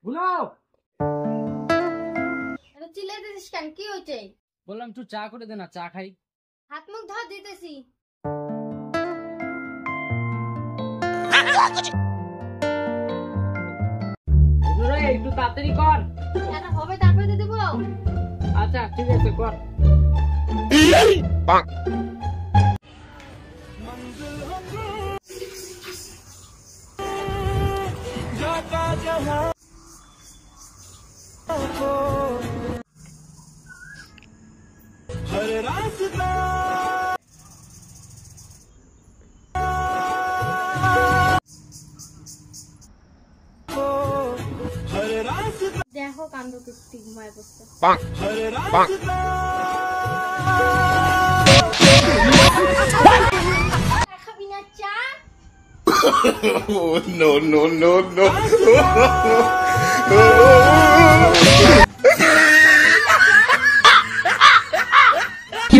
বুলো এত চিল্লাইতেছিস কেন? কি হয়েছে? বললাম তুই চা করে দে না, চা খাই। হাত মুখ ধর, দিতেছি। একটু তাড়াতাড়ি কর। এটা হবে তারপরে দিয়ে দেবো। আচ্ছা ঠিক আছে, কর। দেখো কাণ্ড কীর্তি, ঘুমায় বসছে। খাবি না চা? No, no, no, no. কি